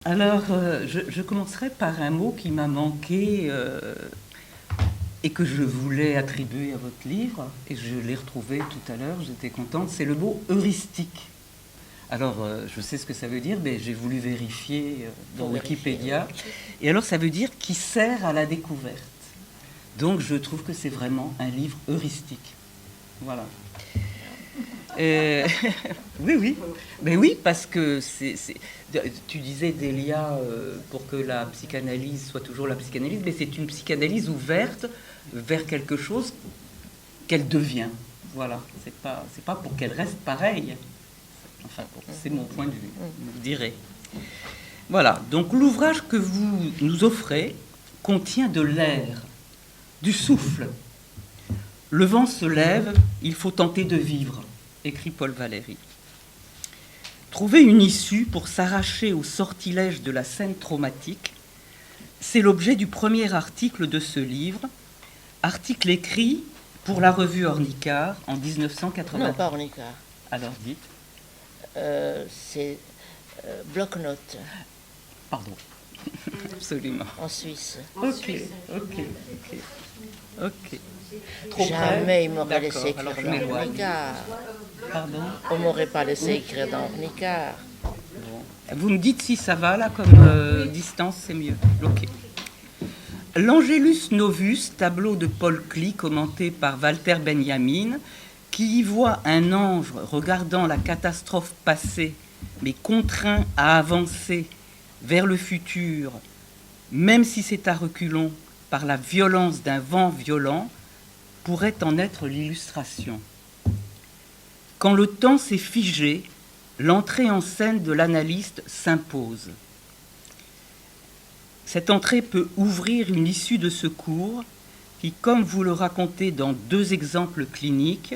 Alors, je commencerai par un mot qui m'a manqué et que je voulais attribuer à votre livre, et je l'ai retrouvé tout à l'heure, j'étais contente, c'est le mot heuristique. Alors, je sais ce que ça veut dire, mais j'ai voulu vérifier dans Wikipédia. Et alors, ça veut dire qui sert à la découverte. Donc, je trouve que c'est vraiment un livre heuristique. Voilà. Oui, oui. Mais oui, parce que tu disais, Delia, pour que la psychanalyse soit toujours la psychanalyse, mais c'est une psychanalyse ouverte vers quelque chose qu'elle devient. Voilà. C'est pas pour qu'elle reste pareille. Enfin, c'est mon point de vue, vous direz. Voilà. Donc, l'ouvrage que vous nous offrez contient de l'air, du souffle. Le vent se lève, il faut tenter de vivre, écrit Paul Valéry. Trouver une issue pour s'arracher au sortilège de la scène traumatique, c'est l'objet du premier article de ce livre, article écrit pour la revue Ornicart en 1980. Non, pas Ornicart. Alors dites. C'est Bloc-Notes. Pardon. Absolument. En Suisse. Ok. Trop Jamais près. il m'aurait laissé D'accord, alors écrire je dans m'éloigne. Ornicart. Pardon. On m'aurait pas laissé écrire dans Ornicart. Bon. Vous me dites si ça va là comme distance, c'est mieux. Ok. L'Angelus Novus, tableau de Paul Klee commenté par Walter Benjamin, qui y voit un ange regardant la catastrophe passée, mais contraint à avancer vers le futur, même si c'est à reculons, par la violence d'un vent violent, pourrait en être l'illustration. Quand le temps s'est figé, l'entrée en scène de l'analyste s'impose. Cette entrée peut ouvrir une issue de secours qui, comme vous le racontez dans 2 exemples cliniques,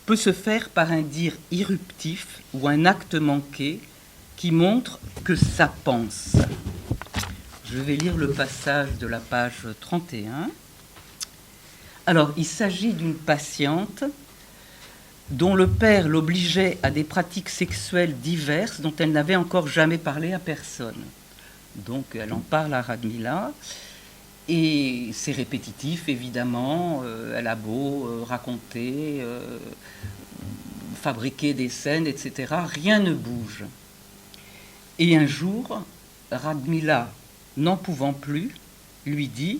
peut se faire par un dire irruptif ou un acte manqué qui montre que ça pense. Je vais lire le passage de la page 31. Alors, il s'agit d'une patiente dont le père l'obligeait à des pratiques sexuelles diverses dont elle n'avait encore jamais parlé à personne. Donc, elle en parle à Radmila. Et c'est répétitif, évidemment. Elle a beau raconter, fabriquer des scènes, etc. Rien ne bouge. Et un jour, Radmila, n'en pouvant plus, lui dit,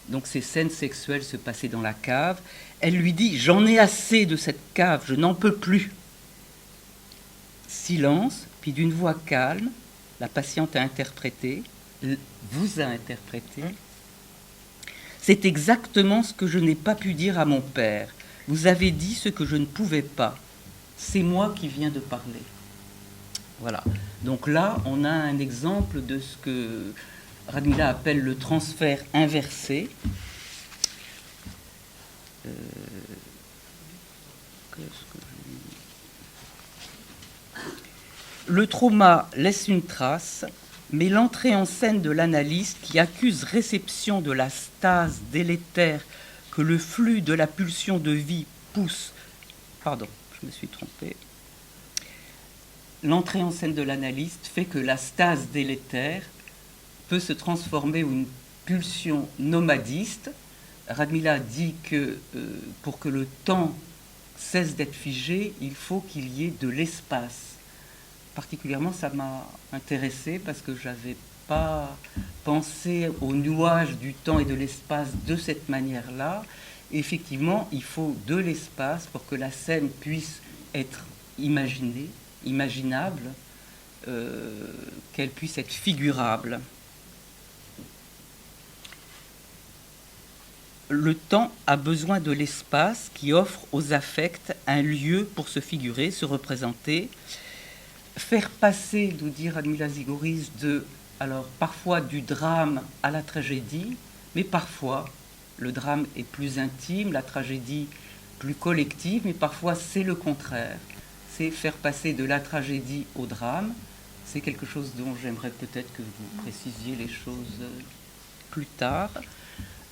donc ces scènes sexuelles se passaient dans la cave, elle lui dit « J'en ai assez de cette cave, je n'en peux plus ». Silence, puis d'une voix calme, la patiente a interprété, vous a interprété. C'est exactement ce que je n'ai pas pu dire à mon père. Vous avez dit ce que je ne pouvais pas. C'est moi qui viens de parler. Voilà. Donc là, on a un exemple de ce que Radmila appelle le transfert inversé. Le trauma laisse une trace, mais l'entrée en scène de l'analyste qui accuse réception de la stase délétère que le flux de la pulsion de vie pousse... Pardon, je me suis trompée. L'entrée en scène de l'analyste fait que la stase délétère peut se transformer en une pulsion nomadiste. Radmila dit que pour que le temps cesse d'être figé, il faut qu'il y ait de l'espace. Particulièrement, ça m'a intéressée parce que je n'avais pas pensé au nuage du temps et de l'espace de cette manière-là. Effectivement, il faut de l'espace pour que la scène puisse être imaginable, qu'elle puisse être figurable. Le temps a besoin de l'espace qui offre aux affects un lieu pour se figurer, se représenter, faire passer, nous dit Radmila Zygoris, alors parfois du drame à la tragédie, mais parfois le drame est plus intime, la tragédie plus collective, mais parfois c'est le contraire. C'est faire passer de la tragédie au drame. C'est quelque chose dont j'aimerais peut-être que vous précisiez les choses plus tard.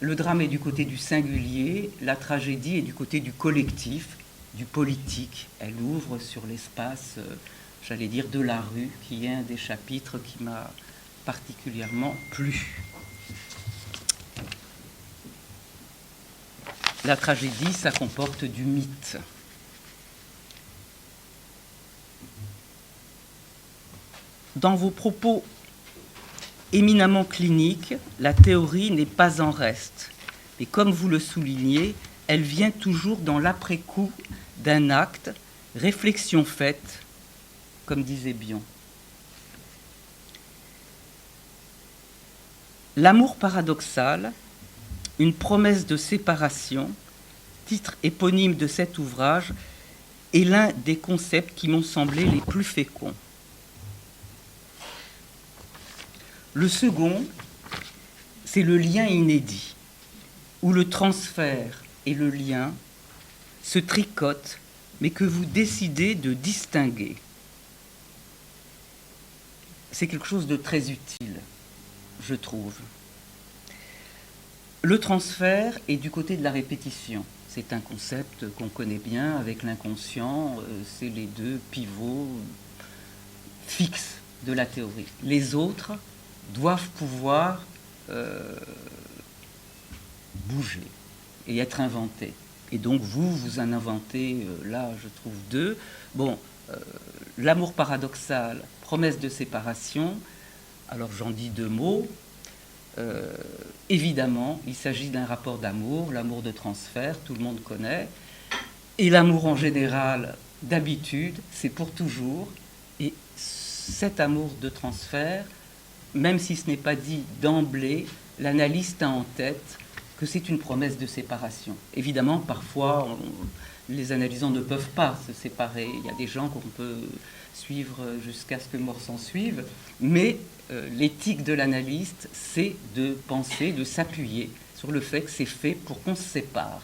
Le drame est du côté du singulier, la tragédie est du côté du collectif, du politique. Elle ouvre sur l'espace j'allais dire, de la rue, qui est un des chapitres qui m'a particulièrement plu. La tragédie, ça comporte du mythe. Dans vos propos éminemment cliniques, la théorie n'est pas en reste. Mais comme vous le soulignez, elle vient toujours dans l'après-coup d'un acte, réflexion faite, comme disait Bion. L'amour paradoxal, une promesse de séparation, titre éponyme de cet ouvrage, est l'un des concepts qui m'ont semblé les plus féconds. Le second, c'est le lien inédit, où le transfert et le lien se tricotent, mais que vous décidez de distinguer. C'est quelque chose de très utile, je trouve. Le transfert est du côté de la répétition. C'est un concept qu'on connaît bien avec l'inconscient. C'est les deux pivots fixes de la théorie. Les autres doivent pouvoir bouger et être inventés. Et donc vous en inventez, là je trouve deux. Bon, l'amour paradoxal, promesse de séparation. Alors j'en dis deux mots. Évidemment, il s'agit d'un rapport d'amour, l'amour de transfert, tout le monde connaît. Et l'amour en général, d'habitude, c'est pour toujours. Et cet amour de transfert, même si ce n'est pas dit d'emblée, l'analyste a en tête que c'est une promesse de séparation. Évidemment, parfois, les analysants ne peuvent pas se séparer. Il y a des gens qu'on peut suivre jusqu'à ce que mort s'en suive, mais l'éthique de l'analyste, c'est de penser, de s'appuyer sur le fait que c'est fait pour qu'on se sépare.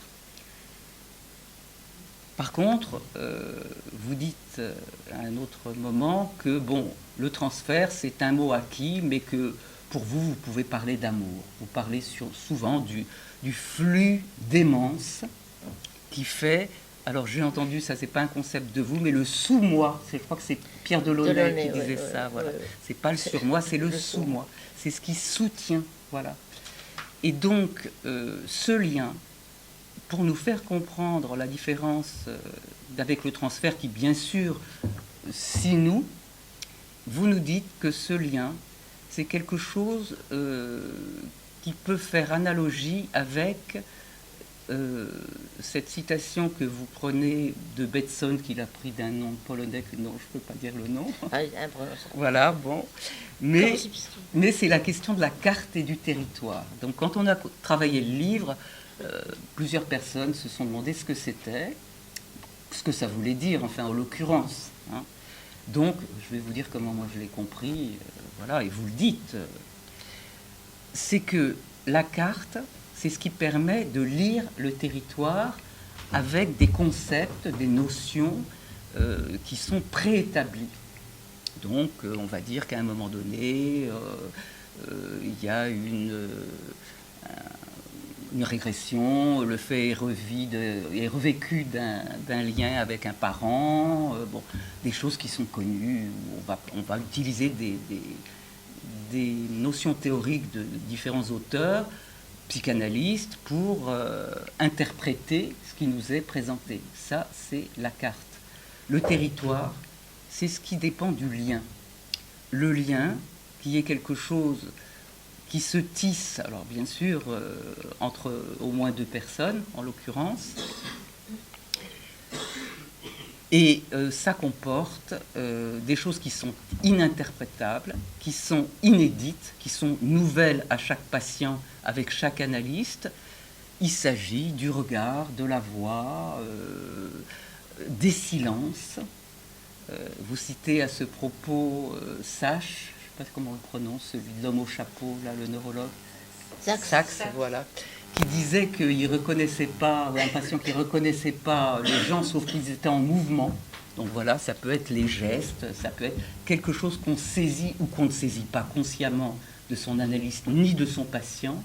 Par contre, vous dites à un autre moment que bon, le transfert, c'est un mot acquis, mais que pour vous, vous pouvez parler d'amour. Vous parlez souvent du flux d'aimance qui fait... Alors j'ai entendu, ça c'est pas un concept de vous, mais le sous-moi, je crois que c'est Pierre Delaunay qui disait ça, voilà. C'est pas le sur-moi, c'est le sous-moi. C'est ce qui soutient, voilà. Et donc, ce lien, pour nous faire comprendre la différence avec le transfert qui, bien sûr, si vous nous dites que ce lien, c'est quelque chose qui peut faire analogie avec cette citation que vous prenez de Betson, qu'il a pris d'un nom polonais, non, je ne peux pas dire le nom. Voilà, bon. Mais c'est la question de la carte et du territoire. Donc quand on a travaillé le livre, plusieurs personnes se sont demandé ce que c'était, ce que ça voulait dire, enfin en l'occurrence. Hein. Donc je vais vous dire comment moi je l'ai compris, voilà, et vous le dites. C'est que la carte, c'est ce qui permet de lire le territoire avec des concepts, des notions qui sont préétablies. Donc, on va dire qu'à un moment donné, il y a une régression, le fait est revécu d'un lien avec un parent, bon, des choses qui sont connues. On va utiliser des notions théoriques de différents auteurs, psychanalystes, pour interpréter ce qui nous est présenté. Ça, c'est la carte. Le territoire, c'est ce qui dépend du lien. Le lien, qui est quelque chose qui se tisse, alors bien sûr, entre au moins deux personnes, en l'occurrence, et ça comporte des choses qui sont ininterprétables, qui sont inédites, qui sont nouvelles à chaque patient, avec chaque analyste. Il s'agit du regard, de la voix, des silences. Vous citez à ce propos Sachs, je ne sais pas comment on le prononce, celui de l'homme au chapeau, là, le neurologue. Sachs, voilà. Qui disait qu'il ne reconnaissait pas, ou un patient qui ne reconnaissait pas les gens, sauf qu'ils étaient en mouvement. Donc voilà, ça peut être les gestes, ça peut être quelque chose qu'on saisit ou qu'on ne saisit pas consciemment de son analyste ni de son patient.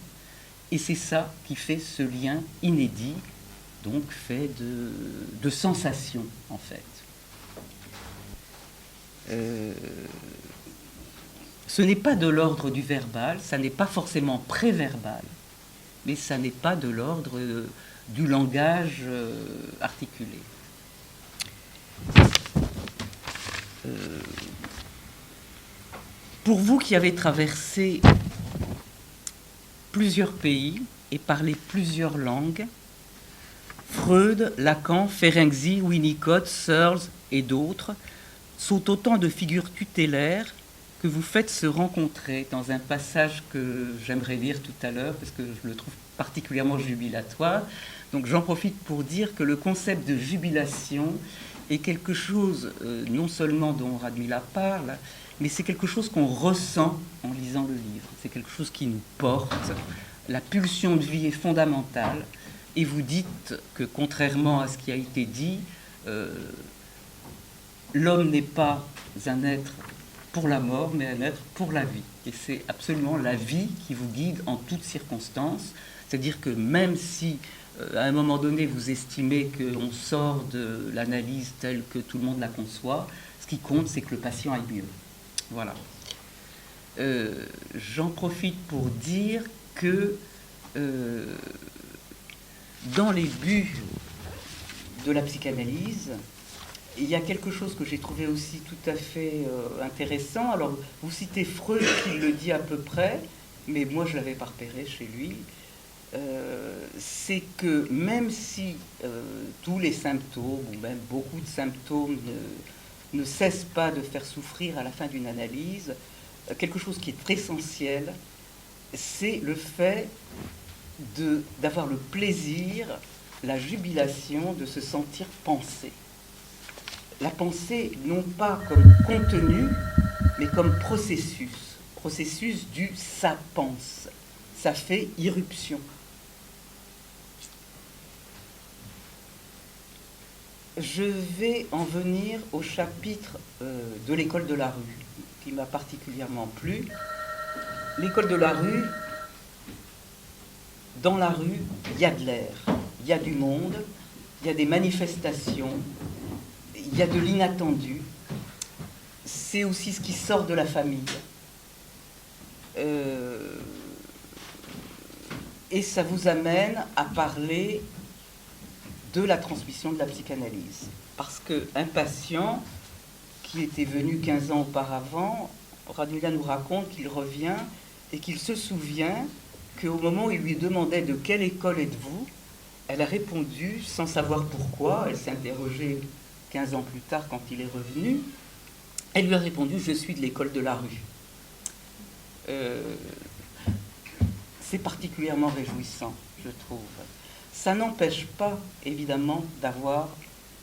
Et c'est ça qui fait ce lien inédit, donc fait de sensations, en fait. Ce n'est pas de l'ordre du verbal, ça n'est pas forcément préverbal, mais ça n'est pas de l'ordre du langage articulé. Pour vous qui avez traversé plusieurs pays et parlé plusieurs langues, Freud, Lacan, Ferenczi, Winnicott, Searle et d'autres sont autant de figures tutélaires que vous faites se rencontrer dans un passage que j'aimerais lire tout à l'heure parce que je le trouve particulièrement jubilatoire. Donc j'en profite pour dire que le concept de jubilation est quelque chose non seulement dont Radmila parle, mais c'est quelque chose qu'on ressent en lisant le livre. C'est quelque chose qui nous porte. La pulsion de vie est fondamentale. Et vous dites que, contrairement à ce qui a été dit, l'homme n'est pas un être pour la mort, mais un être pour la vie. Et c'est absolument la vie qui vous guide en toutes circonstances. C'est-à-dire que même si, à un moment donné, vous estimez qu'on sort de l'analyse telle que tout le monde la conçoit, ce qui compte, c'est que le patient aille mieux. Voilà. J'en profite pour dire que dans les buts de la psychanalyse, il y a quelque chose que j'ai trouvé aussi tout à fait intéressant. Alors, vous citez Freud qui le dit à peu près, mais moi je ne l'avais pas repéré chez lui. C'est que même si tous les symptômes, ou même beaucoup de symptômes, ne cessent pas de faire souffrir à la fin d'une analyse, quelque chose qui est essentiel, c'est le fait d'avoir le plaisir, la jubilation de se sentir pensé. La pensée, non pas comme contenu, mais comme processus du ça pense, ça fait irruption. Je vais en venir au chapitre de l'école de la rue, qui m'a particulièrement plu. L'école de la rue, dans la rue, il y a de l'air, il y a du monde, il y a des manifestations, il y a de l'inattendu. C'est aussi ce qui sort de la famille. Et ça vous amène à parler de la transmission de la psychanalyse. Parce qu'un patient qui était venu 15 ans auparavant, Radmila nous raconte qu'il revient et qu'il se souvient qu'au moment où il lui demandait de quelle école êtes-vous, elle a répondu sans savoir pourquoi. Elle s'est interrogée 15 ans plus tard quand il est revenu. Elle lui a répondu « Je suis de l'école de la rue ». C'est particulièrement réjouissant, je trouve. Ça n'empêche pas, évidemment, d'avoir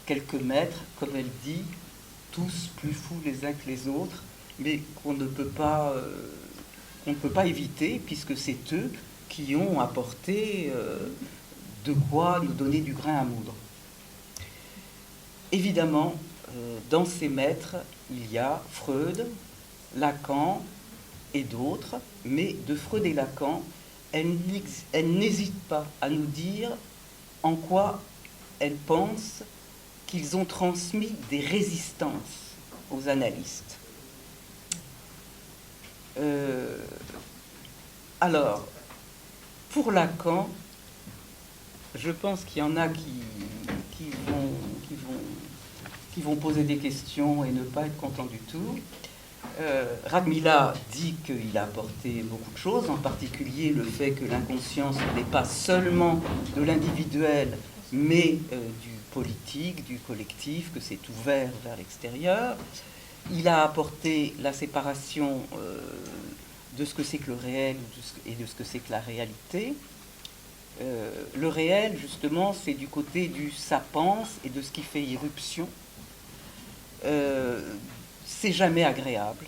quelques maîtres, comme elle dit, tous plus fous les uns que les autres, mais qu'on ne peut pas éviter, puisque c'est eux qui ont apporté de quoi nous donner du grain à moudre. Évidemment, dans ces maîtres, il y a Freud, Lacan et d'autres, mais de Freud et Lacan, elle n'hésite pas à nous dire en quoi elle pense qu'ils ont transmis des résistances aux analystes. Alors, pour Lacan, je pense qu'il y en a qui vont poser des questions et ne pas être contents du tout. Radmila dit qu'il a apporté beaucoup de choses, en particulier le fait que l'inconscience n'est pas seulement de l'individuel, mais du politique, du collectif, que c'est ouvert vers l'extérieur. Il a apporté la séparation de ce que c'est que le réel et de ce que c'est que la réalité. Le réel, justement, c'est du côté du ça pense et de ce qui fait irruption. C'est jamais agréable.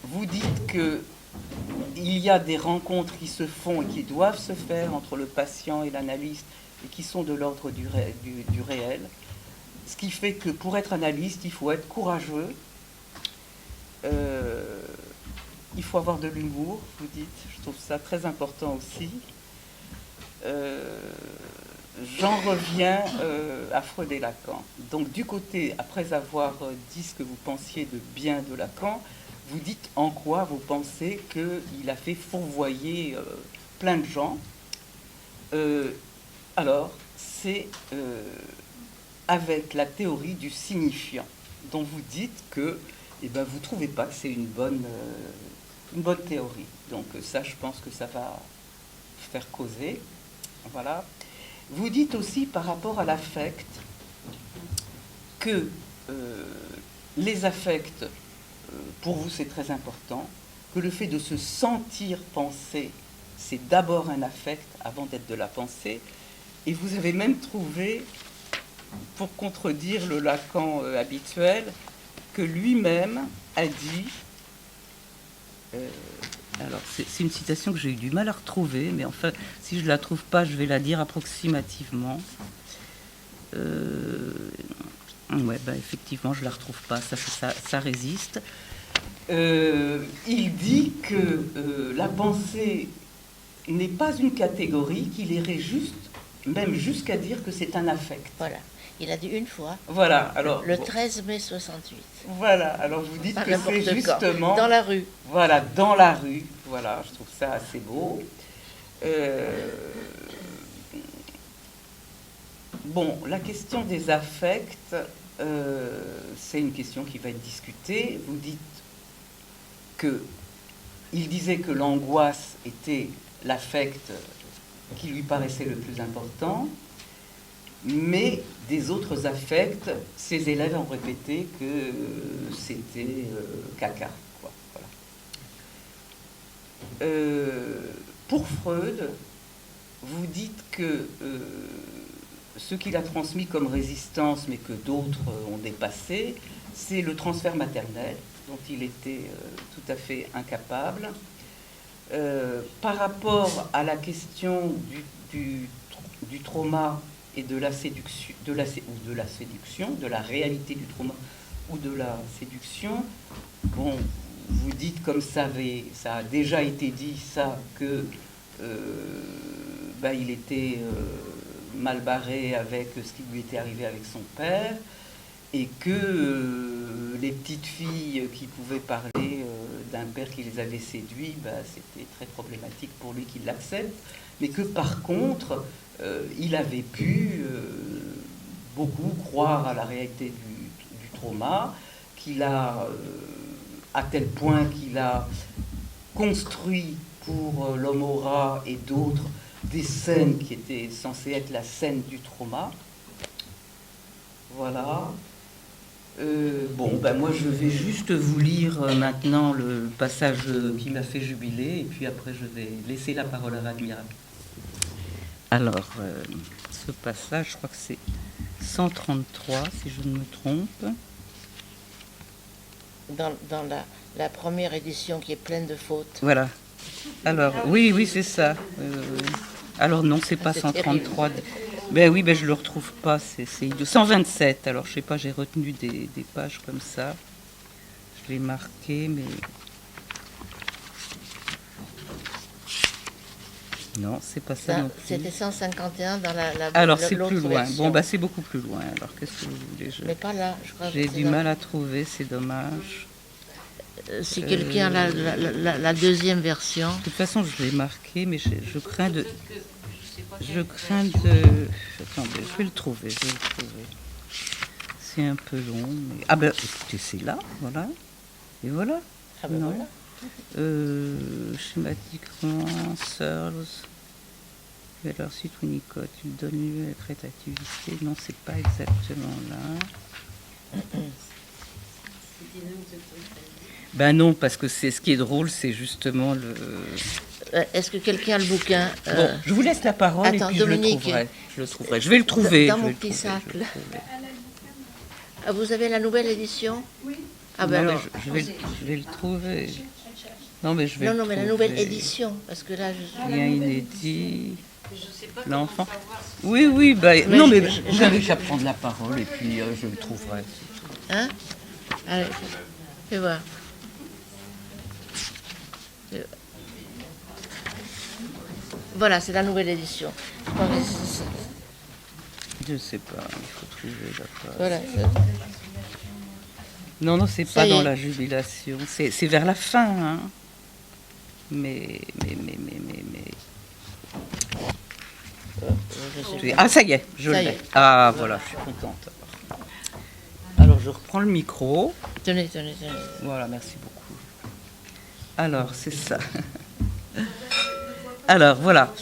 Vous dites que il y a des rencontres qui se font et qui doivent se faire entre le patient et l'analyste et qui sont de l'ordre du réel. Ce qui fait que pour être analyste, il faut être courageux, il faut avoir de l'humour, vous dites. Je trouve ça très important aussi. j'en reviens à Freud et Lacan. Donc du côté, après avoir dit ce que vous pensiez de bien de Lacan, vous dites en quoi vous pensez qu'il a fait fourvoyer plein de gens. Alors, c'est avec la théorie du signifiant, dont vous dites que vous ne trouvez pas que c'est une bonne théorie. Donc ça, je pense que ça va faire causer. Voilà. Vous dites aussi par rapport à l'affect que les affects, pour vous, c'est très important, que le fait de se sentir penser, c'est d'abord un affect avant d'être de la pensée. Et vous avez même trouvé, pour contredire le Lacan habituel, que lui-même a dit... alors, c'est une citation que j'ai eu du mal à retrouver, mais enfin, si je ne la trouve pas, je vais la dire approximativement. Effectivement, je ne la retrouve pas, ça résiste. Il dit que la pensée n'est pas une catégorie, qu'il irait même jusqu'à dire que c'est un affect. Voilà, il a dit une fois. Voilà, alors... Le 13 mai 68. Voilà, alors vous dites que c'est justement... Dans la rue. Voilà, dans la rue. Voilà, je trouve ça assez beau. Bon, la question des affects, c'est une question qui va être discutée. Vous dites qu'il disait que l'angoisse était l'affect qui lui paraissait le plus important, mais des autres affects, ses élèves ont répété que c'était caca, quoi. Voilà. Pour Freud, vous dites que ce qu'il a transmis comme résistance, mais que d'autres ont dépassé, c'est le transfert maternel, dont il était tout à fait incapable. Par rapport à la question du trauma et de la séduction, de la réalité du trauma ou de la séduction, bon, vous dites comme ça a déjà été dit ça, que il était mal barré avec ce qui lui était arrivé avec son père, et que les petites filles qui pouvaient parler d'un père qui les avait séduits, c'était très problématique pour lui qu'il l'accepte, mais que par contre, il avait pu beaucoup croire à la réalité du trauma, qu'il a, à tel point qu'il a construit pour l'homme au rat et d'autres des scènes qui étaient censées être la scène du trauma. Voilà. Moi je vais juste vous lire maintenant le passage qui m'a fait jubiler, et puis après je vais laisser la parole à Valmira. Alors, ce passage, je crois que c'est 133, si je ne me trompe. Dans la première édition qui est pleine de fautes. Voilà. Alors, oui, c'est ça. Alors non, c'est pas 133. Je le retrouve pas, c'est 127. Alors je sais pas, j'ai retenu des pages comme ça. Je l'ai marqué, mais non, c'est pas ça non plus. C'était 151 dans la alors c'est plus loin. Version. C'est beaucoup plus loin. Alors qu'est-ce que vous voulez? Mais pas là, je crois. J'ai du mal à trouver, c'est dommage. Si quelqu'un a la deuxième version. De toute façon, je l'ai marqué, mais je crains de... Attendez, je vais le trouver. C'est un peu long, mais... écoutez, c'est là, voilà. Et voilà. Non. Voilà. Schématiquement, Searles, alors site Winnicott, il donne lieu à la créativité. Non, c'est pas exactement là. Non, parce que c'est ce qui est drôle, c'est justement le... Est-ce que quelqu'un a le bouquin Bon, je vous laisse la parole. Attends, et puis Dominique, je le trouverai. Je vais le trouver. Dans mon petit sac, là. Vous avez la nouvelle édition? Oui. Alors... je vais le trouver. Non, mais je vais. Non, mais la nouvelle édition, parce que là, Rien inédit. L'enfant. Oui, non, mais j'avais qu'à prendre la parole et puis je le trouverai. Hein? Allez, fais voir. Voilà, c'est la nouvelle édition. Je ne sais pas, il faut trouver la page. Voilà. Non, c'est pas dans la jubilation. C'est vers la fin, hein. Mais... Ah, ça y est, je l'ai. Ah, voilà, je suis contente. Alors, je reprends le micro. Tenez. Voilà, merci beaucoup. Alors, c'est ça. Alors, voilà.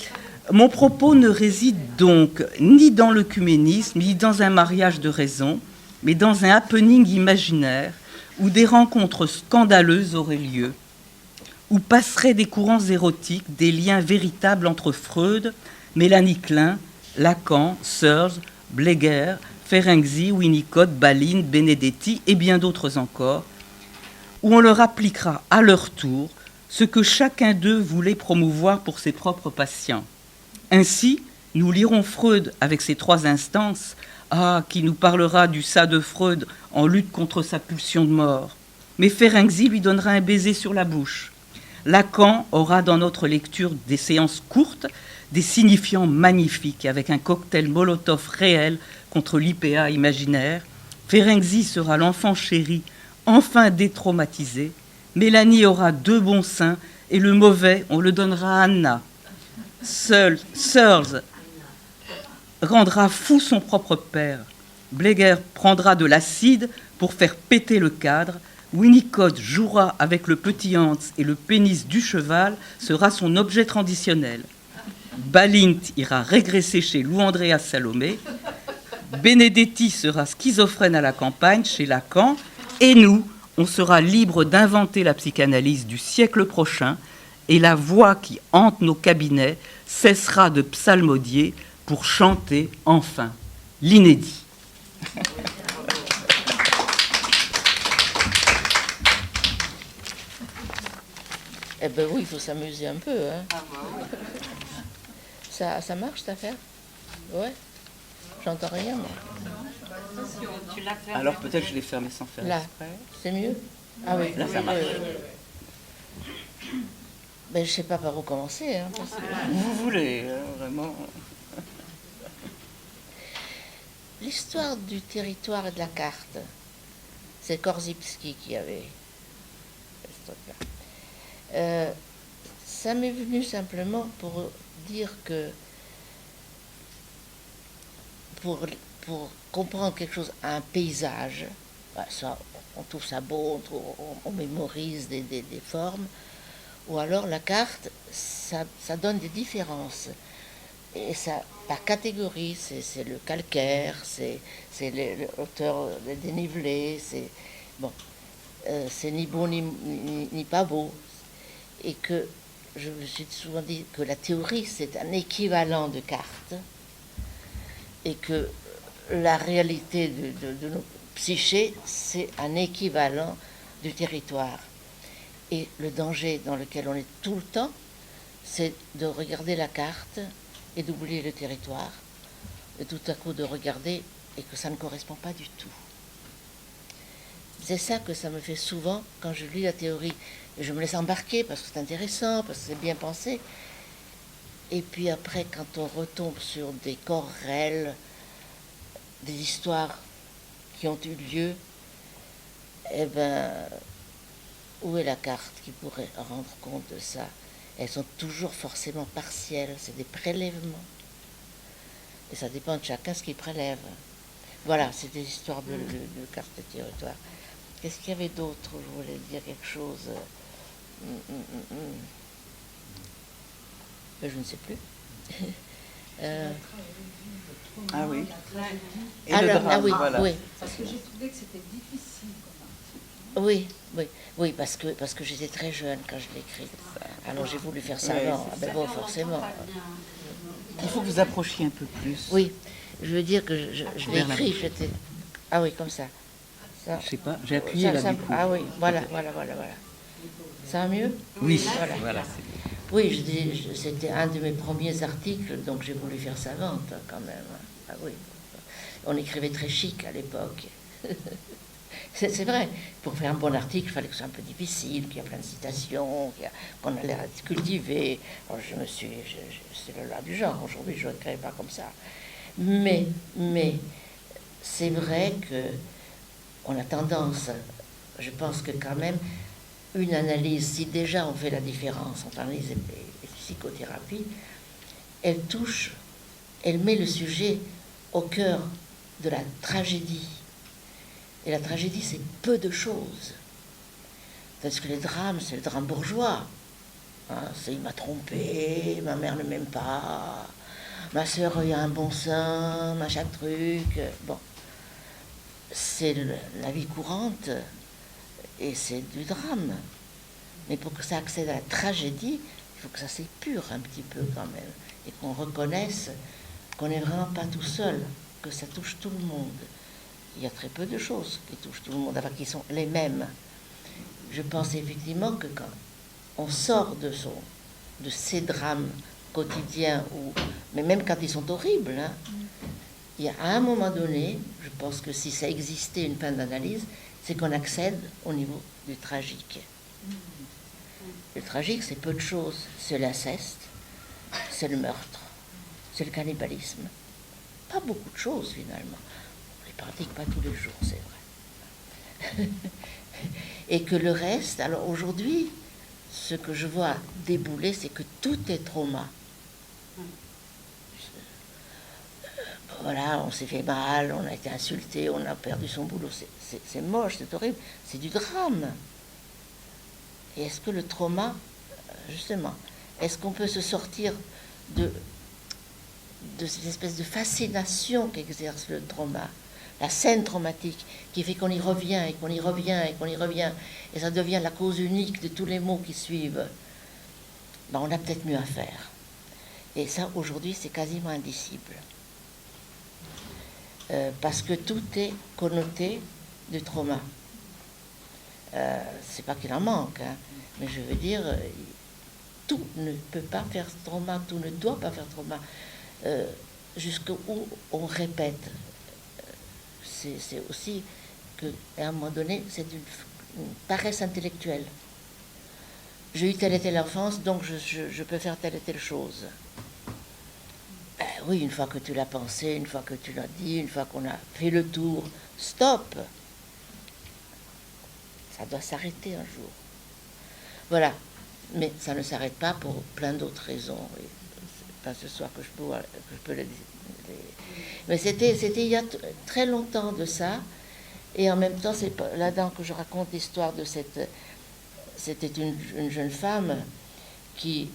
Mon propos ne réside donc ni dans l'œcuménisme, ni dans un mariage de raison, mais dans un happening imaginaire où des rencontres scandaleuses auraient lieu, où passeraient des courants érotiques, des liens véritables entre Freud, Mélanie Klein, Lacan, Searle, Bleger, Ferenczi, Winnicott, Balin, Benedetti et bien d'autres encore, où on leur appliquera à leur tour ce que chacun d'eux voulait promouvoir pour ses propres patients. Ainsi, nous lirons Freud avec ses 3 instances, qui nous parlera du ça de Freud en lutte contre sa pulsion de mort. Mais Ferenczi lui donnera un baiser sur la bouche. Lacan aura dans notre lecture des séances courtes, des signifiants magnifiques avec un cocktail Molotov réel contre l'IPA imaginaire. Ferenczi sera l'enfant chéri, enfin détraumatisé. Mélanie aura 2 bons seins et le mauvais, on le donnera à Anna. Searle rendra fou son propre père. Bleger prendra de l'acide pour faire péter le cadre. Winnicott jouera avec le petit Hans et le pénis du cheval sera son objet traditionnel. Balint ira régresser chez Lou Andréas Salomé. Benedetti sera schizophrène à la campagne chez Lacan. Et nous, on sera libre d'inventer la psychanalyse du siècle prochain et la voix qui hante nos cabinets cessera de psalmodier pour chanter enfin l'inédit. Eh ben oui, il faut s'amuser un peu. Hein. Ça marche, cette affaire? Ouais. J'entends rien, moi. Alors peut-être je l'ai fermé sans faire là, exprès. C'est mieux? Ah oui. Là, ça marche. Ben, je sais pas par où commencer. Hein, parce que... Vous voulez, vraiment. L'histoire du territoire et de la carte, c'est Korzybski qui avait ce truc-là. Ça m'est venu simplement pour dire que pour comprendre quelque chose, un paysage, ça, on trouve ça beau, on mémorise des formes, ou alors la carte, ça donne des différences. Et ça, par catégorie, c'est le calcaire, c'est les hauteurs, le dénivelé, c'est ni beau ni pas beau. Et que je me suis souvent dit que la théorie, c'est un équivalent de carte, et que la réalité de nos psychés, c'est un équivalent du territoire. Et le danger dans lequel on est tout le temps, c'est de regarder la carte et d'oublier le territoire, et tout à coup de regarder et que ça ne correspond pas du tout. C'est ça que ça me fait souvent quand je lis la théorie. Et je me laisse embarquer parce que c'est intéressant, parce que c'est bien pensé. Et puis après, quand on retombe sur des corps réels, des histoires qui ont eu lieu, eh ben, où est la carte qui pourrait rendre compte de ça? Elles sont toujours forcément partielles, c'est des prélèvements. Et ça dépend de chacun ce qu'il prélève. Voilà, c'est des histoires de cartes de territoire. Qu'est-ce qu'il y avait d'autre? Je voulais dire quelque chose. Je ne sais plus. Ah oui. Et alors, le drame, oui, voilà. oui. Parce que j'ai trouvé que c'était difficile. Oui, parce que j'étais très jeune quand je l'ai écrit. Alors j'ai voulu faire ça Ouais, avant. Ah ben bon, forcément. Il faut que vous approchiez un peu plus. Oui, je veux dire que je l'ai écrit, j'étais... Ah oui, comme ça. Ça, Je sais pas, j'ai appuyé là du coup. Ah oui, voilà. Ça va mieux? Oui, voilà. Oui, c'était un de mes premiers articles, donc j'ai voulu faire savante quand même. Ah oui, on écrivait très chic à l'époque. C'est vrai, pour faire un bon article, il fallait que ce soit un peu difficile, qu'il y ait plein de citations, qu'on a l'air cultivé. Alors c'est le loi du genre, aujourd'hui je ne l'écrirais pas comme ça. Mais c'est vrai que on a tendance, je pense que quand même, une analyse, si déjà on fait la différence entre analyse et psychothérapie, elle touche, elle met le sujet au cœur de la tragédie. Et la tragédie, c'est peu de choses. Parce que les drames, c'est le drame bourgeois. Hein, c'est il m'a trompé, ma mère ne m'aime pas, ma soeur a eu un bon sein, machin truc. Bon, c'est la vie courante et c'est du drame. Mais pour que ça accède à la tragédie, il faut que ça s'épure un petit peu quand même et qu'on reconnaisse qu'on n'est vraiment pas tout seul, que ça touche tout le monde. Il y a très peu de choses qui touchent tout le monde, enfin qui sont les mêmes. Je pense effectivement que quand on sort de ces drames quotidiens, mais même quand ils sont horribles, hein, il y a à un moment donné, je pense que si ça existait une fin d'analyse, c'est qu'on accède au niveau du tragique. Le tragique, c'est peu de choses. C'est l'inceste, c'est le meurtre, c'est le cannibalisme. Pas beaucoup de choses finalement. On les pratique pas tous les jours, c'est vrai. Et que le reste, alors aujourd'hui, ce que je vois débouler, c'est que tout est trauma. Voilà, on s'est fait mal, on a été insulté, on a perdu son boulot. C'est moche, c'est horrible, c'est du drame. Et est-ce que le trauma, justement, est-ce qu'on peut se sortir de cette espèce de fascination qu'exerce le trauma, la scène traumatique, qui fait qu'on y revient et qu'on y revient et qu'on y revient, et ça devient la cause unique de tous les maux qui suivent, ben on a peut-être mieux à faire. Et ça, aujourd'hui, c'est quasiment indicible. Parce que tout est connoté de trauma. C'est pas qu'il en manque, hein, mais je veux dire, tout ne peut pas faire trauma, tout ne doit pas faire trauma. Jusqu'où on répète. C'est aussi qu'à un moment donné, c'est une paresse intellectuelle. J'ai eu telle et telle enfance, donc je peux faire telle et telle chose. Oui, une fois que tu l'as pensé, une fois que tu l'as dit, une fois qu'on a fait le tour, stop. Ça doit s'arrêter un jour. Voilà. Mais ça ne s'arrête pas pour plein d'autres raisons. Et c'est pas ce soir que je peux les... Mais c'était il y a très longtemps de ça. Et en même temps, c'est là-dedans que je raconte l'histoire de c'était une jeune femme qui...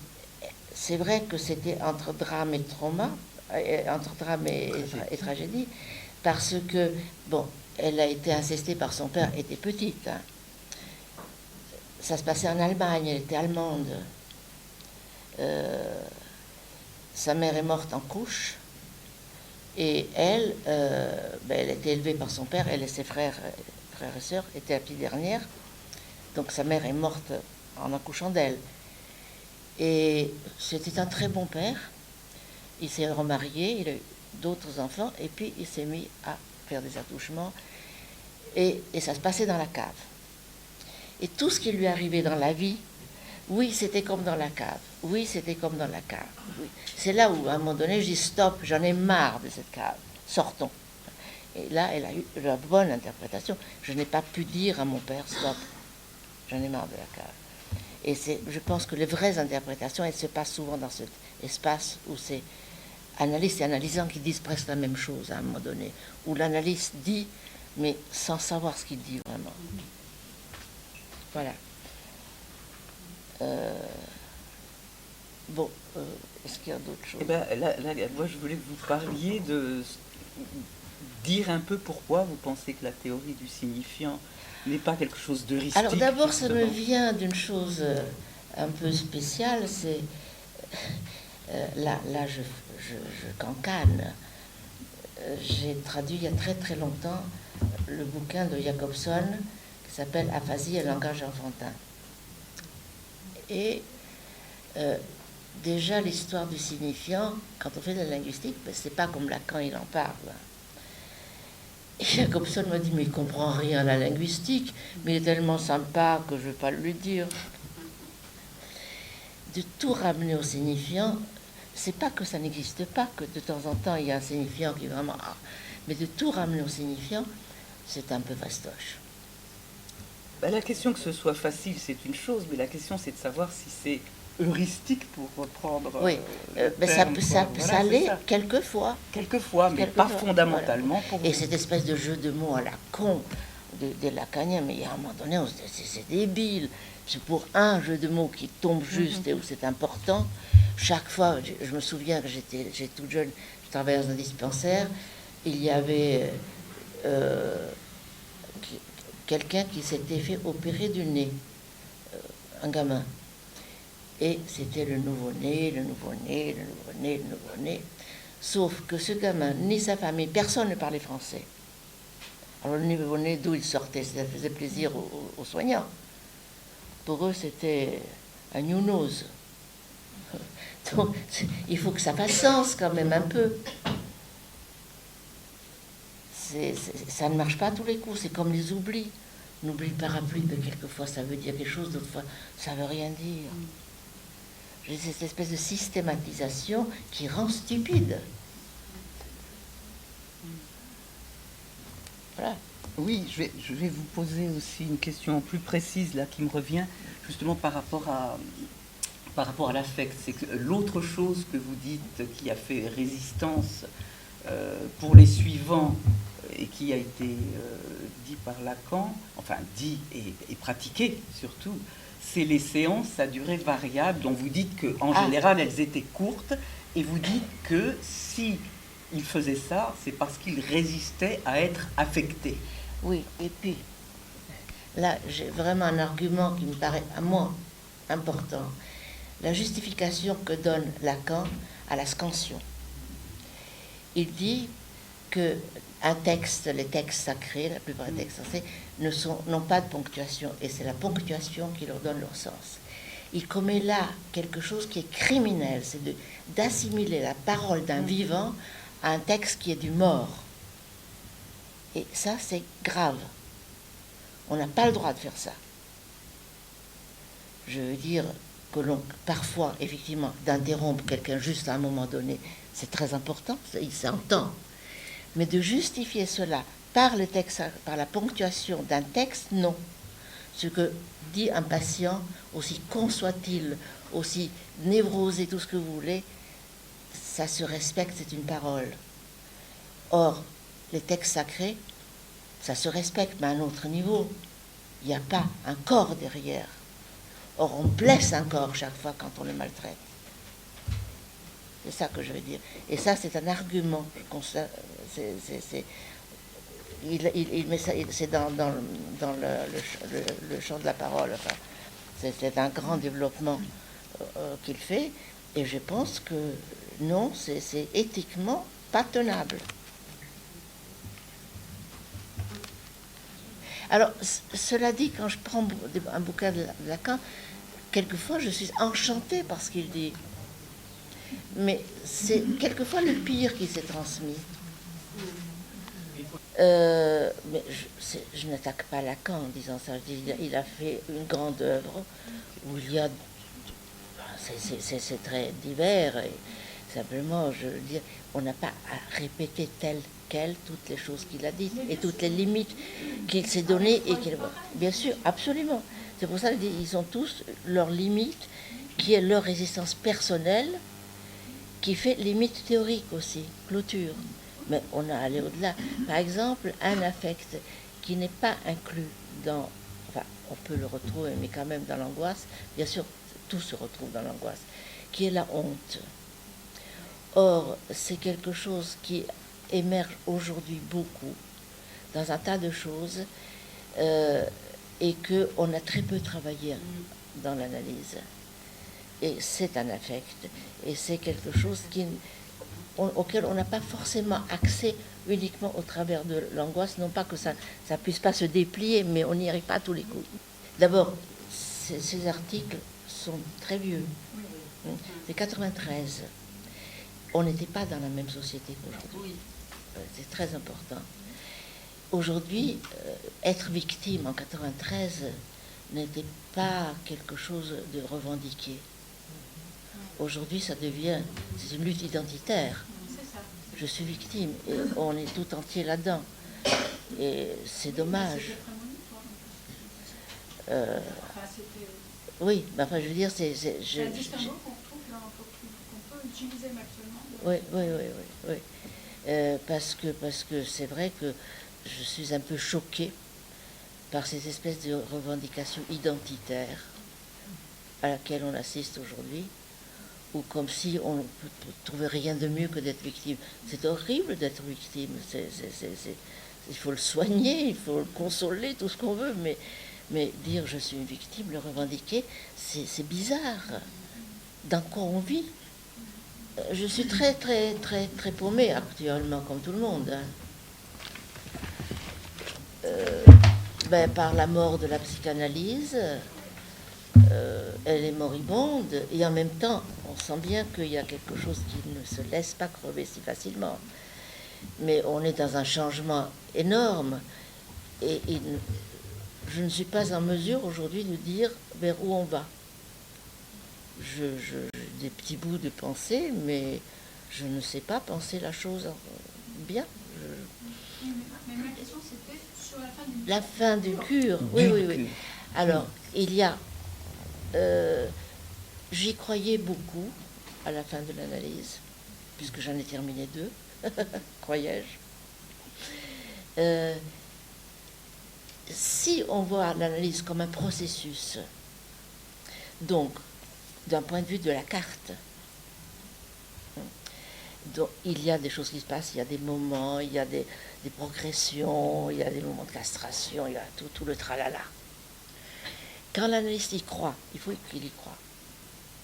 C'est vrai que c'était entre drame et trauma, entre drame et tragédie, parce que, bon, elle a été incestée par son père, était petite. Hein. Ça se passait en Allemagne, elle était allemande. Sa mère est morte en couche, et elle, elle était élevée par son père, elle et ses frères et sœurs étaient la petite dernière, donc sa mère est morte en accouchant d'elle. Et c'était un très bon père. Il s'est remarié, il a eu d'autres enfants, et puis il s'est mis à faire des attouchements. Et ça se passait dans la cave. Et tout ce qui lui arrivait dans la vie, oui, c'était comme dans la cave. Oui, c'était comme dans la cave. Oui. C'est là où, à un moment donné, je dis stop, j'en ai marre de cette cave. Sortons. Et là, elle a eu la bonne interprétation. Je n'ai pas pu dire à mon père stop, j'en ai marre de la cave. Et je pense que les vraies interprétations, elles se passent souvent dans cet espace où c'est analystes et analysants qui disent presque la même chose à un moment donné, où l'analyste dit, mais sans savoir ce qu'il dit vraiment. Voilà. Bon, est-ce qu'il y a d'autres choses? Eh ben, là, moi, je voulais que vous parliez dire un peu pourquoi vous pensez que la théorie du signifiant n'est pas quelque chose d'heuristique. Alors d'abord, ça me vient d'une chose un peu spéciale, c'est là je cancane. J'ai traduit il y a très très longtemps le bouquin de Jacobson qui s'appelle Aphasie et langage enfantin. Et déjà l'histoire du signifiant, quand on fait de la linguistique, ben, c'est pas comme Lacan il en parle. Et Jacobson m'a dit, mais il comprend rien à la linguistique, mais il est tellement sympa que je ne vais pas le lui dire. De tout ramener au signifiant, c'est pas que ça n'existe pas, que de temps en temps il y a un signifiant qui est vraiment... mais de tout ramener au signifiant, c'est un peu fastoche. La question que ce soit facile, c'est une chose, mais la question, c'est de savoir si c'est heuristique, pour reprendre. Oui, mais terme, ça l'est quelquefois. Quelquefois, mais pas fondamentalement. Voilà. Et cette espèce de jeu de mots à la con des lacaniens, mais il y a un moment donné, c'est débile. C'est pour un jeu de mots qui tombe juste et où c'est important. Chaque fois, je me souviens que j'étais toute jeune, je travaillais dans un dispensaire, il y avait quelqu'un qui s'était fait opérer du nez, un gamin. Et c'était le nouveau-né, le nouveau-né, le nouveau-né, le nouveau-né. Sauf que ce gamin, ni sa famille, personne ne parlait français. Alors le nouveau-né, d'où il sortait, ça faisait plaisir aux soignants. Pour eux, c'était un new-nose. Donc, il faut que ça fasse sens quand même un peu. Ça ne marche pas à tous les coups, c'est comme les oublis. On oublie le parapluie, mais quelquefois ça veut dire quelque chose, d'autres fois ça ne veut rien dire. J'ai cette espèce de systématisation qui rend stupide. Voilà. Oui, je vais vous poser aussi une question plus précise là qui me revient justement par rapport à l'affect. C'est que l'autre chose que vous dites qui a fait résistance pour les suivants et qui a été dit par Lacan, enfin dit et pratiqué surtout, c'est les séances à durée variable dont vous dites qu'en général elles étaient courtes, et vous dites que si il faisait ça, c'est parce qu'il résistait à être affecté. Oui, et puis là j'ai vraiment un argument qui me paraît à moi important. La justification que donne Lacan à la scansion. Il dit que les textes sacrés, la plupart des textes sacrés, n'ont pas de ponctuation, et c'est la ponctuation qui leur donne leur sens. Il commet là quelque chose qui est criminel, c'est d'assimiler la parole d'un vivant à un texte qui est du mort. Et ça, c'est grave. On n'a pas le droit de faire ça. Je veux dire que parfois, effectivement, d'interrompre quelqu'un juste à un moment donné, c'est très important, il s'entend. Mais de justifier cela par le texte, par la ponctuation d'un texte, non. Ce que dit un patient, aussi con soit-il, aussi névrosé, tout ce que vous voulez, ça se respecte, c'est une parole. Or, les textes sacrés, ça se respecte, mais à un autre niveau. Il n'y a pas un corps derrière. Or, on blesse un corps chaque fois quand on le maltraite. C'est ça que je veux dire. Et ça, c'est un argument. Il met ça, c'est dans le champ de la parole. Enfin, c'est un grand développement qu'il fait. Et je pense que non, c'est éthiquement pas tenable. Alors, cela dit, quand je prends un bouquin de Lacan, quelquefois je suis enchantée par ce qu'il dit. Mais c'est quelquefois le pire qui s'est transmis. Mais je n'attaque pas Lacan en disant ça. Je dis, il a fait une grande œuvre où il y a... C'est très divers. Et simplement, je veux dire, on n'a pas à répéter tel quel toutes les choses qu'il a dites et toutes les limites qu'il s'est données. Bien sûr, absolument. C'est pour ça qu'ils ont tous leurs limites, qui est leur résistance personnelle, qui fait limite théorique aussi, clôture. Mais on a allé au-delà. Par exemple, un affect qui n'est pas inclus dans... Enfin, on peut le retrouver, mais quand même dans l'angoisse. Bien sûr, tout se retrouve dans l'angoisse, qui est la honte. Or, c'est quelque chose qui émerge aujourd'hui beaucoup, dans un tas de choses, et qu'on a très peu travaillé dans l'analyse. Et c'est un affect, et c'est quelque chose auquel on n'a pas forcément accès uniquement au travers de l'angoisse, non pas que ça puisse pas se déplier, mais on n'y arrive pas à tous les coups. D'abord, ces articles sont très vieux. C'est 93. On n'était pas dans la même société qu'aujourd'hui. C'est très important. Aujourd'hui, être victime en 93 n'était pas quelque chose de revendiqué. Aujourd'hui, c'est une lutte identitaire. C'est ça. Je suis victime et on est tout entier là-dedans. Et c'est dommage. C'était prémonitoire. Enfin, c'était Oui, mais enfin, je veux dire, un distinguo qu'on retrouve là, qu'on peut utiliser actuellement. Oui. Parce que c'est vrai que je suis un peu choquée par ces espèces de revendications identitaires à laquelle on assiste aujourd'hui, ou comme si on ne trouvait rien de mieux que d'être victime. C'est horrible d'être victime. Il faut le soigner, il faut le consoler, tout ce qu'on veut, mais dire je suis une victime, le revendiquer, c'est bizarre. Dans quoi on vit? Je suis très paumée actuellement, comme tout le monde. Par la mort de la psychanalyse, elle est moribonde, et en même temps, on sent bien qu'il y a quelque chose qui ne se laisse pas crever si facilement. Mais on est dans un changement énorme, et je ne suis pas en mesure aujourd'hui de dire vers où on va. J'ai des petits bouts de pensée, mais je ne sais pas penser la chose bien. Mais ma question, c'était sur la fin du La fin du cure, oui. Alors, il y a... j'y croyais beaucoup à la fin de l'analyse, puisque j'en ai terminé 2, croyais-je. Si on voit l'analyse comme un processus, donc, d'un point de vue de la carte, donc, il y a des choses qui se passent, il y a des moments, il y a des progressions, il y a des moments de castration, il y a tout le tralala. Quand l'analyste y croit, il faut qu'il y croit,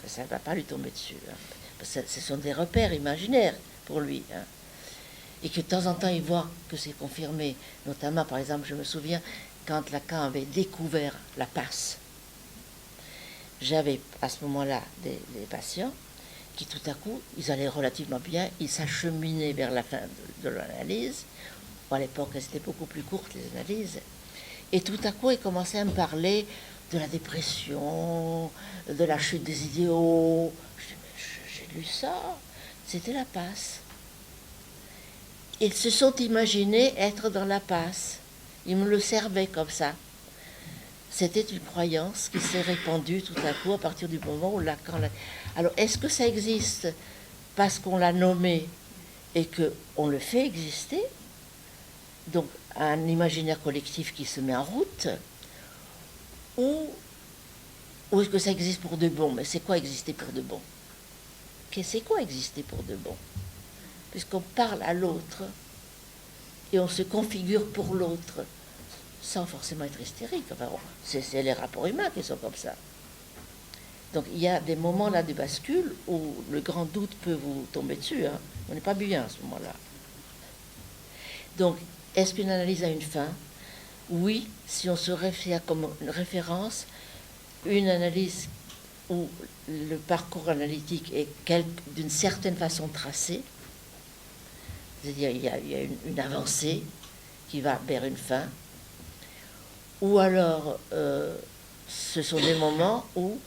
que ça ne va pas lui tomber dessus, hein, parce que ce sont des repères imaginaires pour lui, hein, et que de temps en temps il voit que c'est confirmé, notamment par exemple, je me souviens, quand Lacan avait découvert la passe, j'avais à ce moment-là des patients qui tout à coup, ils allaient relativement bien, ils s'acheminaient vers la fin de l'analyse. Bon, à l'époque, elles étaient beaucoup plus courtes, les analyses. Et tout à coup, ils commençaient à me parler de la dépression, de la chute des idéaux. J'ai lu ça, c'était la passe. Ils se sont imaginés être dans la passe. Ils me le servaient comme ça. C'était une croyance qui s'est répandue tout à coup à partir du moment où Lacan l'a... Alors, est-ce que ça existe parce qu'on l'a nommé et qu'on le fait exister? Donc, un imaginaire collectif qui se met en route, ou est-ce que ça existe pour de bon? Mais c'est quoi exister pour de bon? C'est quoi exister pour de bon? Puisqu'on parle à l'autre et on se configure pour l'autre, sans forcément être hystérique. Enfin, c'est les rapports humains qui sont comme ça. Donc il y a des moments là de bascule où le grand doute peut vous tomber dessus. Hein. On n'est pas bien à ce moment-là. Donc, est-ce qu'une analyse a une fin? Oui, si on se réfère comme une référence, une analyse où le parcours analytique est d'une certaine façon tracé, c'est-à-dire il y a une avancée qui va vers une fin, ou alors ce sont des moments où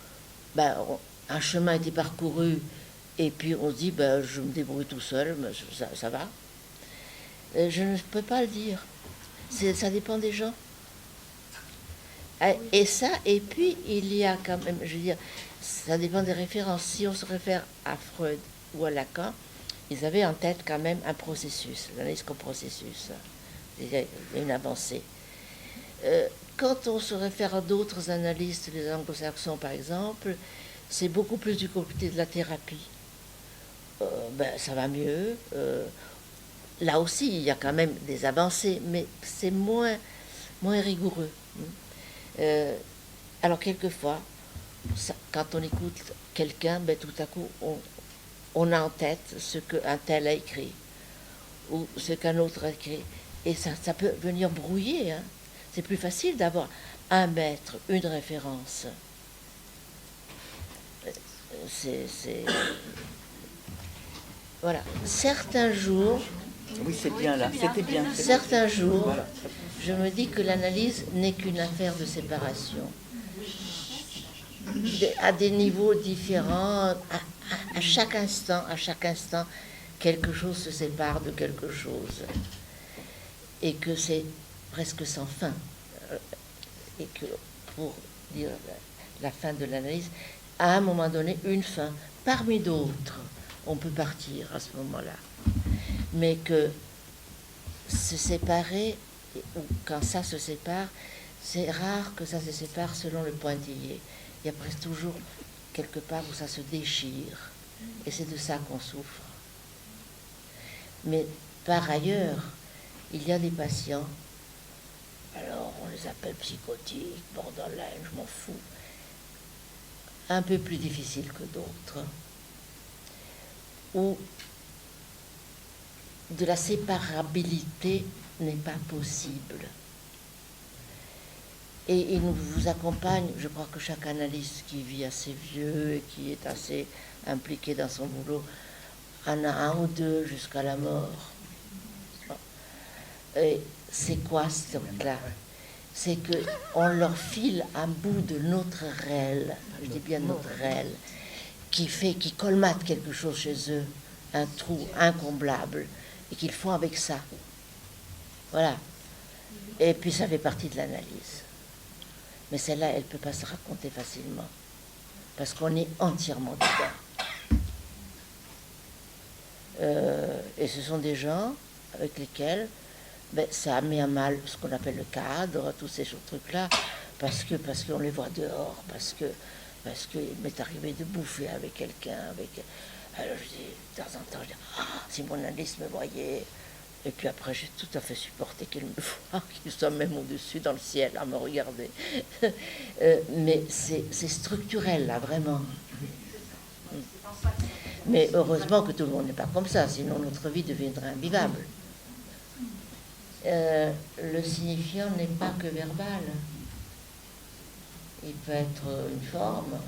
un chemin a été parcouru et puis on se dit je me débrouille tout seul, mais ça va. Je ne peux pas le dire. Ça dépend des gens. Et ça, et puis il y a quand même, je veux dire, ça dépend des références. Si on se réfère à Freud ou à Lacan, ils avaient en tête quand même un processus, l'analyse comme processus. Il y a une avancée. Quand on se réfère à d'autres analystes, les anglo-saxons par exemple, c'est beaucoup plus du côté de la thérapie. Ça va mieux. Là aussi, il y a quand même des avancées, mais c'est moins rigoureux. Alors quelquefois, quand on écoute quelqu'un, tout à coup, on a en tête ce qu'un tel a écrit, ou ce qu'un autre a écrit. Et ça peut venir brouiller, hein. C'est plus facile d'avoir un maître, une référence. Voilà. Certains jours... Oui, c'est bien là. C'était bien. Certains jours, je me dis que l'analyse n'est qu'une affaire de séparation. À des niveaux différents, à chaque instant, quelque chose se sépare de quelque chose. Et que c'est presque sans fin. Et que, pour dire la fin de l'analyse, à un moment donné, une fin, parmi d'autres, on peut partir à ce moment-là. Mais que se séparer, ou quand ça se sépare, c'est rare que ça se sépare selon le pointillé. Il y a presque toujours quelque part où ça se déchire. Et c'est de ça qu'on souffre. Mais par ailleurs, il y a des patients, alors on les appelle psychotiques, borderline, je m'en fous, un peu plus difficiles que d'autres, où de la séparabilité n'est pas possible. Et il vous accompagne, je crois que chaque analyste qui vit assez vieux et qui est assez impliqué dans son boulot en a un ou deux jusqu'à la mort. Et c'est quoi ce truc-là? C'est qu'on leur file un bout de notre réel, je dis bien notre réel, qui colmate quelque chose chez eux, un trou incomblable, et qu'ils font avec ça. Voilà. Et puis ça fait partie de l'analyse. Mais celle-là, elle ne peut pas se raconter facilement, parce qu'on est entièrement dedans. Et ce sont des gens avec lesquels ça met à mal ce qu'on appelle le cadre, tous ces trucs-là, parce qu'on les voit dehors, parce qu'il m'est arrivé de bouffer avec quelqu'un, alors je dis, de temps en temps, je dis, si mon analyste me voyait, et puis après j'ai tout à fait supporté qu'il me voie, qu'il soit même au-dessus dans le ciel à me regarder. Mais c'est structurel là, vraiment. Mais heureusement que tout le monde n'est pas comme ça, sinon notre vie deviendrait invivable. Le signifiant n'est pas que verbal. Il peut être une forme,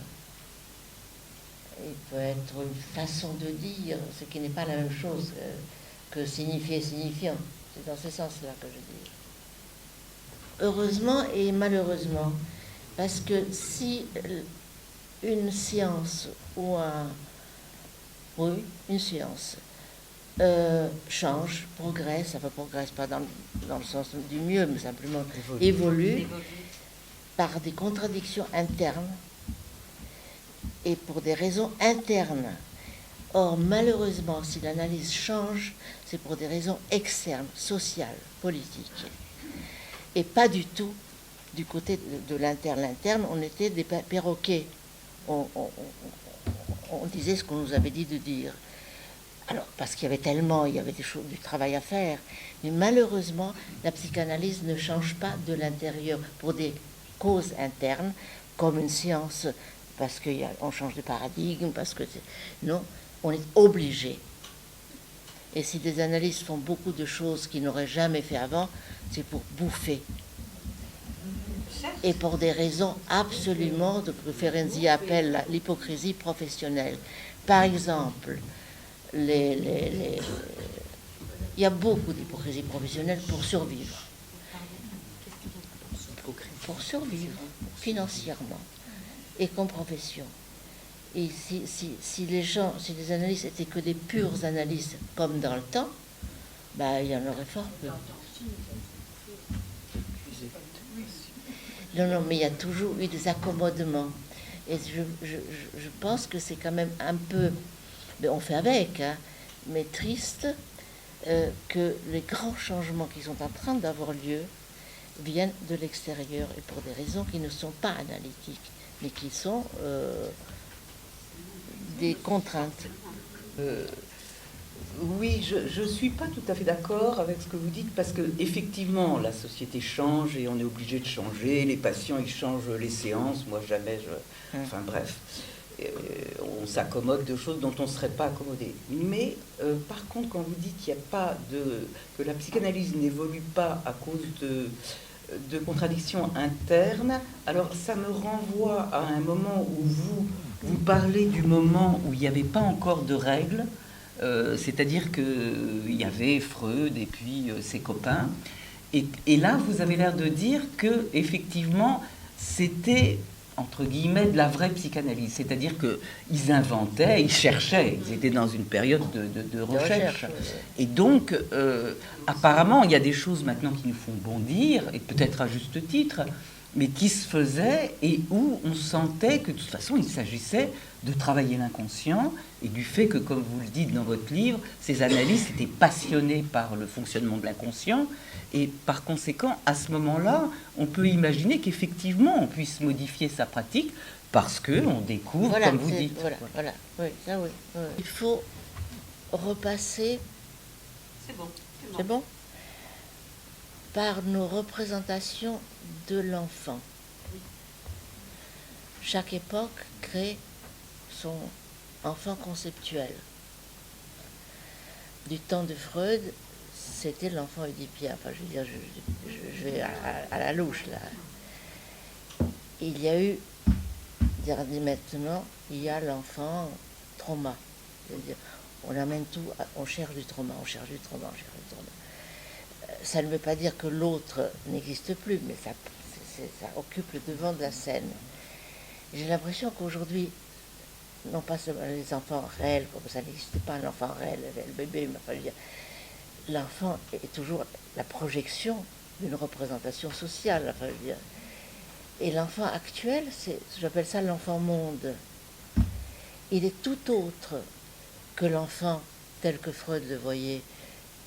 il peut être une façon de dire, ce qui n'est pas la même chose que signifier signifiant. C'est dans ce sens-là que je dis. Heureusement et malheureusement, parce que si une science ou une science change, progresse, ça ne progresse pas dans le sens du mieux, mais simplement évolue par des contradictions internes et pour des raisons internes. Or, malheureusement, si l'analyse change, c'est pour des raisons externes, sociales, politiques. Et pas du tout du côté de l'interne. L'interne, on était des perroquets. On disait ce qu'on nous avait dit de dire. Alors, parce qu'il y avait des choses, du travail à faire. Mais malheureusement, la psychanalyse ne change pas de l'intérieur pour des causes internes, comme une science, parce qu'on change de paradigme, non, on est obligé. Et si des analystes font beaucoup de choses qu'ils n'auraient jamais fait avant, c'est pour bouffer. Et pour des raisons absolument, que Ferenczi appelle l'hypocrisie professionnelle. Par exemple, il y a beaucoup d'hypocrisie professionnelle pour survivre. Pour survivre financièrement et comme profession. Et si les analystes étaient que des purs analystes comme dans le temps, il y en aurait fort peu. Non, mais il y a toujours eu des accommodements. Et je pense que c'est quand même un peu, on fait avec, mais triste que les grands changements qui sont en train d'avoir lieu viennent de l'extérieur et pour des raisons qui ne sont pas analytiques, mais qui sont des contraintes. Oui, je ne suis pas tout à fait d'accord avec ce que vous dites, parce que effectivement la société change et on est obligé de changer. Les patients, ils changent les séances, moi jamais. Enfin bref, on s'accommode de choses dont on ne serait pas accommodé. Mais par contre, quand vous dites qu'il n'y a pas que la psychanalyse n'évolue pas à cause de contradictions internes, alors ça me renvoie à un moment où vous parlez du moment où il n'y avait pas encore de règles. C'est-à-dire qu'il y avait Freud et puis ses copains. Et là, vous avez l'air de dire que effectivement, c'était entre guillemets, de la vraie psychanalyse. C'est-à-dire qu'ils inventaient, ils cherchaient, ils étaient dans une période de recherche. Et donc, apparemment, il y a des choses maintenant qui nous font bondir, et peut-être à juste titre, mais qui se faisaient et où on sentait que de toute façon, il s'agissait de travailler l'inconscient et du fait que, comme vous le dites dans votre livre, ces analystes étaient passionnés par le fonctionnement de l'inconscient. Et par conséquent, à ce moment-là, on peut imaginer qu'effectivement, on puisse modifier sa pratique parce qu'on découvre, voilà, comme vous dites. Voilà. Oui, ça oui. Il faut repasser. C'est bon par nos représentations de l'enfant. Chaque époque crée son enfant conceptuel. Du temps de Freud, c'était l'enfant oedipien. Enfin, je veux dire, je vais à la louche, là. Il y a eu, maintenant, il y a l'enfant trauma. C'est-à-dire, on amène tout, on cherche du trauma. Ça ne veut pas dire que l'autre n'existe plus, mais ça occupe le devant de la scène. J'ai l'impression qu'aujourd'hui, non pas seulement les enfants réels, comme ça n'existe pas un enfant réel, le bébé, mais enfin, je veux dire, l'enfant est toujours la projection d'une représentation sociale. Enfin, je veux dire. Et l'enfant actuel, j'appelle ça l'enfant monde. Il est tout autre que l'enfant tel que Freud le voyait,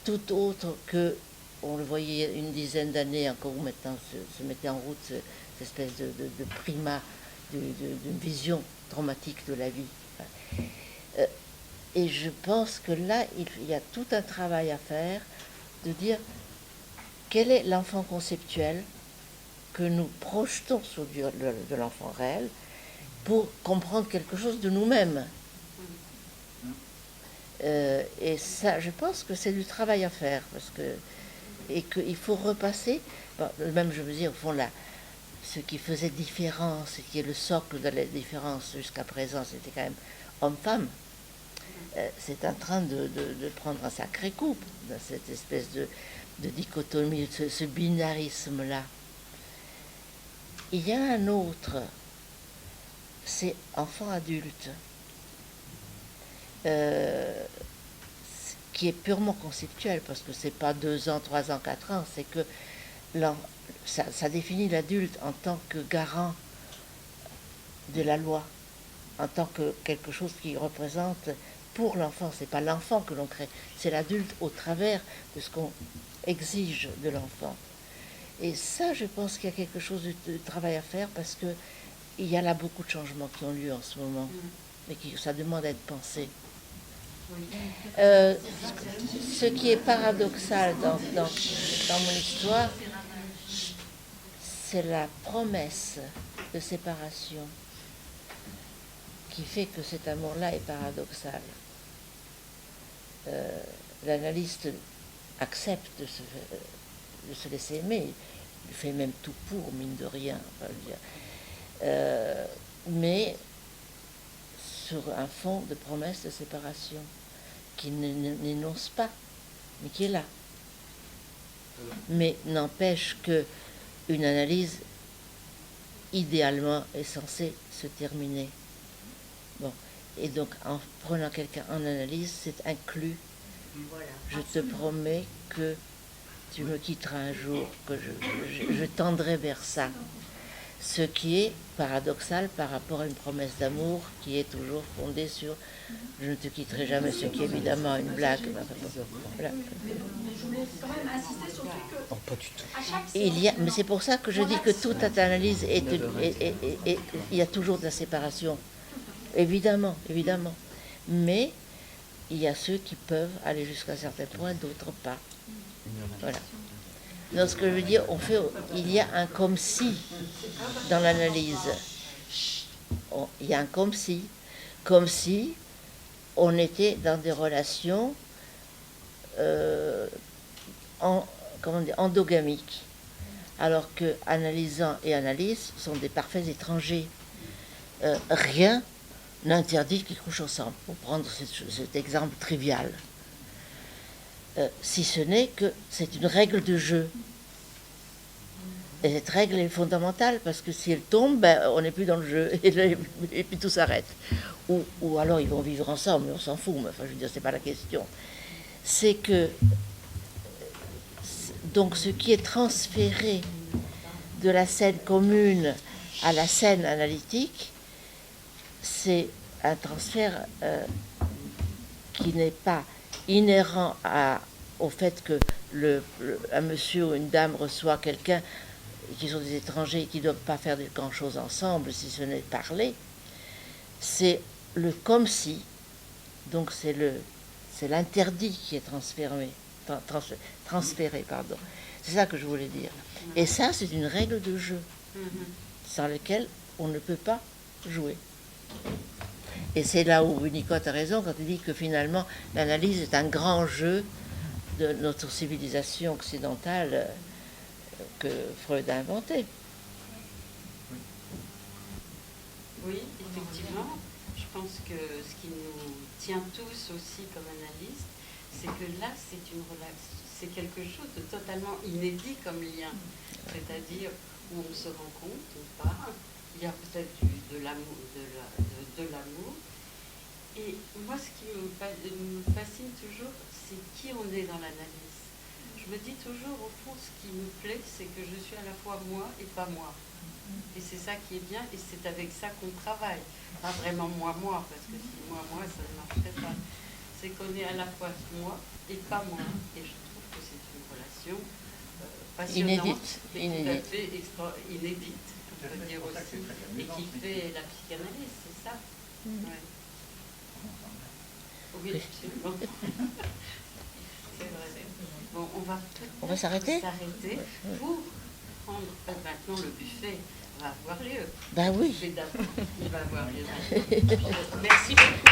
tout autre que on le voyait une dizaine d'années, encore où maintenant se mettait en route cette espèce de primat, d'une vision traumatique de la vie. Et je pense que là, il y a tout un travail à faire de dire quel est l'enfant conceptuel que nous projetons sur de l'enfant réel pour comprendre quelque chose de nous-mêmes. Et ça, je pense que c'est du travail à faire, et qu'il faut repasser, même je veux dire, au fond, là, ce qui faisait différence, ce qui est le socle de la différence jusqu'à présent, c'était quand même homme-femme. C'est en train de prendre un sacré coup dans cette espèce de dichotomie, ce binarisme-là. Il y a un autre, c'est enfant-adulte, qui est purement conceptuel, parce que c'est pas 2 ans, 3 ans, 4 ans, c'est que ça définit l'adulte en tant que garant de la loi, en tant que quelque chose qui représente pour l'enfant. C'est pas l'enfant que l'on crée, c'est l'adulte au travers de ce qu'on exige de l'enfant. Et ça, je pense qu'il y a quelque chose de travail à faire, parce que il y a là beaucoup de changements qui ont lieu en ce moment, et ça demande à être pensé. Ce qui est paradoxal dans mon histoire, c'est la promesse de séparation qui fait que cet amour-là est paradoxal. L'analyste accepte de se laisser aimer, il fait même tout pour, mine de rien, enfin, je veux dire. Mais sur un fond de promesse de séparation qui n'énonce pas, mais qui est là. Mais n'empêche que une analyse, idéalement, est censée se terminer. Bon. Et donc, en prenant quelqu'un en analyse, c'est inclus. Voilà. Je te promets que tu me quitteras un jour, que je tendrai vers ça. Ce qui est paradoxal par rapport à une promesse d'amour qui est toujours fondée sur « je ne te quitterai jamais », ce qui est évidemment une blague. Voilà. Je voulais quand même insister sur le fait que... Non, pas du tout. À chaque Mais c'est pour ça que je dis que toute analyse il y a toujours de la séparation. Évidemment. Mais il y a ceux qui peuvent aller jusqu'à un certain point, d'autres pas. Voilà. Donc ce que je veux dire, il y a un comme si dans l'analyse. Il y a un comme si on était dans des relations endogamiques, alors que analysant et analyse sont des parfaits étrangers. Rien n'interdit qu'ils couchent ensemble, pour prendre cet exemple trivial. Si ce n'est que c'est une règle de jeu. Et cette règle est fondamentale parce que si elle tombe, on n'est plus dans le jeu et puis tout s'arrête. Ou alors ils vont vivre ensemble, mais on s'en fout. Mais enfin, je veux dire, c'est pas la question. C'est que donc ce qui est transféré de la scène commune à la scène analytique, c'est un transfert qui n'est pas inhérent au fait que un monsieur ou une dame reçoit quelqu'un qui sont des étrangers et qui ne doivent pas faire grand-chose ensemble, si ce n'est parler. C'est le comme si, donc c'est l'interdit qui est transféré, pardon. C'est ça que je voulais dire. Et ça, c'est une règle de jeu sans laquelle on ne peut pas jouer. Et c'est là où Winnicott a raison quand il dit que finalement l'analyse est un grand jeu de notre civilisation occidentale que Freud a inventé. Oui, effectivement. Je pense que ce qui nous tient tous aussi comme analystes, c'est que là, c'est quelque chose de totalement inédit comme lien. C'est-à-dire où on se rencontre, on parle, il y a peut-être de l'amour, de l'amour. Et moi, ce qui me fascine toujours, c'est qui on est dans l'analyse. Je me dis toujours, au fond, ce qui me plaît, c'est que je suis à la fois moi et pas moi. Et c'est ça qui est bien, et c'est avec ça qu'on travaille. Pas vraiment moi, parce que si moi, ça ne marcherait pas. C'est qu'on est à la fois moi et pas moi. Et je trouve que c'est une relation passionnante, inédite. Tout à fait inédite, on peut dire aussi, et qui fait la psychanalyse, c'est ça. Ouais. Oui, absolument. C'est vrai. Bon, on va s'arrêter pour prendre maintenant le buffet. Va avoir lieu. Ben oui. Il va avoir lieu. Merci beaucoup.